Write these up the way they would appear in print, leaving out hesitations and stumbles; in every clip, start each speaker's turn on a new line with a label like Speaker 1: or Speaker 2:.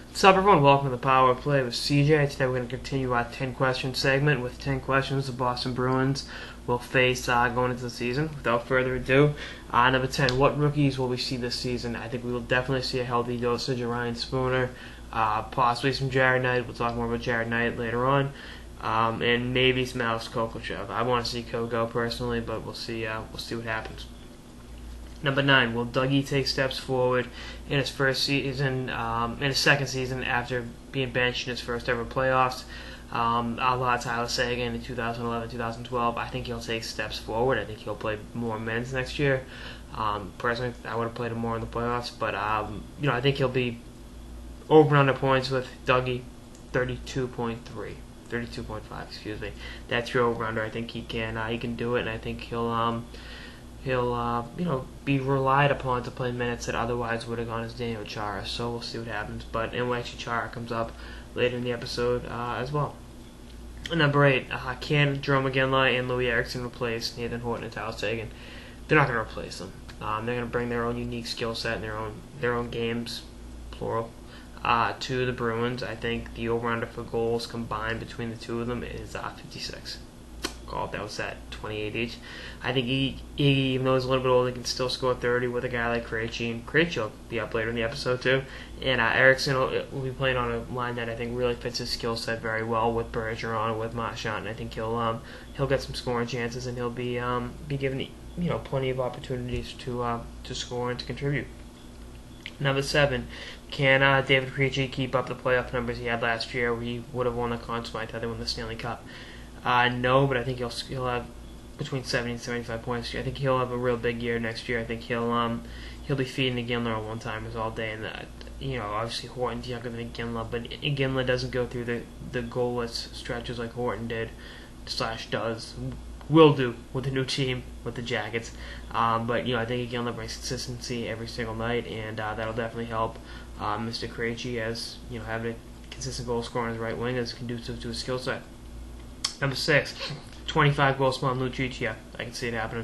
Speaker 1: What's up, everyone? Welcome to the Power Play with CJ. Today we're going to continue our 10-question segment. With 10 questions, the Boston Bruins will face going into the season. Without further ado, number 10, what rookies will we see this season? I think we will definitely see a healthy dosage of Ryan Spooner, possibly some Jared Knight. We'll talk more about Jared Knight later on, and maybe some Alex Kovalchuk. I want to see Ko personally, but we'll see what happens. Number 9, will Dougie take steps forward in his first season, in his second season after being benched in his first ever playoffs? A la Tyler Seguin in 2011-2012, I think he'll take steps forward. I think he'll play more minutes next year. Personally, I would have played him more in the playoffs, but I think he'll be over and under points with Dougie, 32.5. Excuse me. That's your over under. I think he can do it, and I think he'll be relied upon to play minutes that otherwise would have gone as Daniel Chara. So we'll see what happens. But anyway, actually, Chara comes up later in the episode as well. Number 8, can Jerome McGinley and Louis Eriksson replace Nathan Horton and Tyler Seguin? They're not going to replace them. They're going to bring their own unique skill set and their own games, plural, to the Bruins. I think the over/under for goals combined between the two of them is 56. That was at 28 each. I think Iggy, even though he's a little bit older, can still score 30 with a guy like Krejci, and Krejci will be up later in the episode too. And Eriksson will be playing on a line that I think really fits his skill set very well with Bergeron, with Marchand. And I think he'll get some scoring chances, and he'll be given plenty of opportunities to score and to contribute. Number 7, can David Krejci keep up the playoff numbers he had last year, where he would have won the Conn Smythe had they won the Stanley Cup? No, but I think he'll have between 70 and 75 points. I think he'll have a real big year next year. I think he'll be feeding the Iginla on one-timers all day, and obviously Horton's younger than Iginla, but Iginla doesn't go through the goalless stretches like Horton will do with the new team with the Jackets. But I think Iginla brings consistency every single night, and that'll definitely help Mr. Krejci, as having a consistent goal scorer on his right wing is conducive to his skill set. Number 6, 25 goals from Lucic. Yeah, I can see it happening.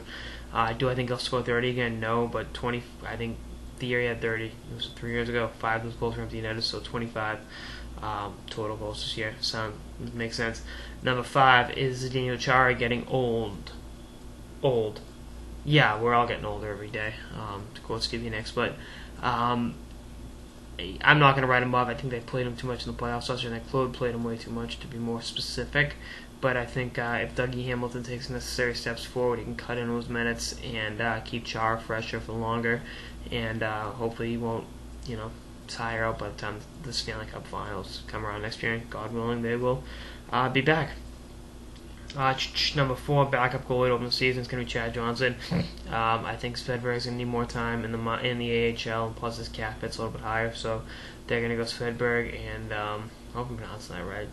Speaker 1: Do I think he'll score 30 again? No, but 20. I think the year he had 30. It was 3 years ago. 5 of those goals were empty netted, so 25 total goals this year. Makes sense. Number 5, is Daniel Chara getting old? Old. Yeah, we're all getting older every day. To quote Stevie Nicks, but I'm not going to write him off. I think they played him too much in the playoffs last year, and Claude played him way too much, to be more specific. But I think if Dougie Hamilton takes necessary steps forward, he can cut in those minutes and keep Chara fresher for longer. And hopefully he won't, tire out by the time the Stanley Cup Finals come around next year. And God willing, they will be back. Number 4, backup goalie to open the season is going to be Chad Johnson. I think Svedberg is going to need more time in the AHL, and plus his cap hit's a little bit higher, so they're going to go Svedberg and I hope I'm pronouncing that right.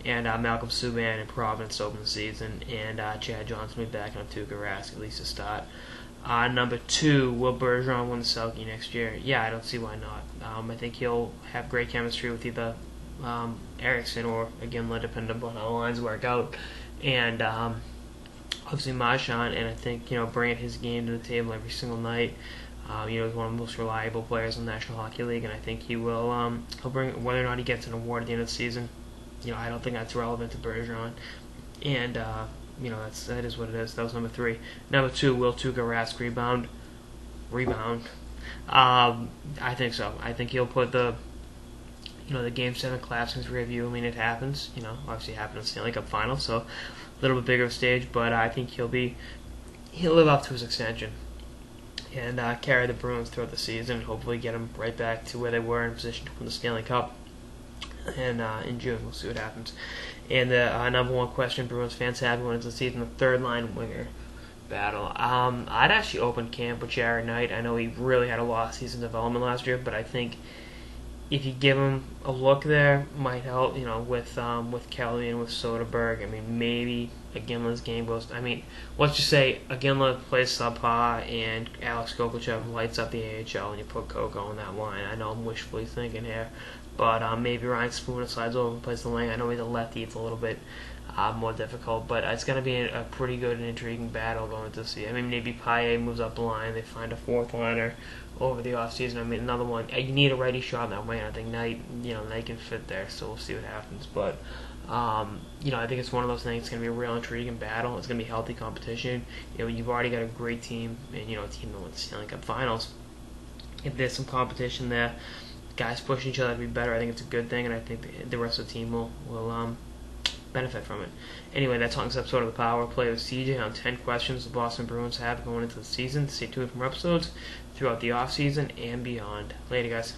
Speaker 1: And Malcolm Subban in Providence to open the season, and Chad Johnson will be back on Tuukka Rask at least to start. Number 2, will Bergeron win the Selke next year? Yeah, I don't see why not. I think he'll have great chemistry with either Eriksson or Iginla, depending upon how the lines work out. And obviously Marchand, and I think bringing his game to the table every single night. He's one of the most reliable players in the National Hockey League, and I think he'll bring, whether or not he gets an award at the end of the season. I don't think that's relevant to Bergeron, and that is what it is. That was number 3. Number 2, will Tuukka Rask rebound? I think so. I think he'll put the Game 7 collapse in his review. I mean, it happens. Obviously it happened in the Stanley Cup Final, so a little bit bigger of a stage. But I think he'll live up to his extension and carry the Bruins throughout the season. Hopefully, get them right back to where they were in position to win the Stanley Cup. And in June, we'll see what happens. And the number 1 question Bruins fans have going into the season: the third line winger battle. I'd actually open camp with Jared Knight. I know he really had a lost season development last year, but I think if you give him a look there, might help. With Kelly and with Soderberg. I mean, maybe Iginla's game goes. I mean, let's just say Iginla plays subpar and Alex Kovalchuk lights up the AHL, and you put Coco on that line. I know I'm wishfully thinking here, but maybe Ryan Spooner slides over and plays the lane. I know he's a lefty; it's a little bit more difficult, but it's going to be a pretty good and intriguing battle going to see. I mean, maybe Paille moves up the line, they find a fourth liner over the offseason. I mean, another one. You need a righty shot in that wing. I think Knight can fit there, so we'll see what happens. But I think it's one of those things. It's going to be a real intriguing battle. It's going to be healthy competition. You've already got a great team, and a team that wins the Stanley Cup Finals. If there's some competition there, guys pushing each other to be better, I think it's a good thing, and I think the rest of the team will benefit from it. Anyway, that's on this episode of the Power Play with CJ on 10 questions the Boston Bruins have going into the season. Stay tuned for more episodes throughout the offseason and beyond. Later, guys.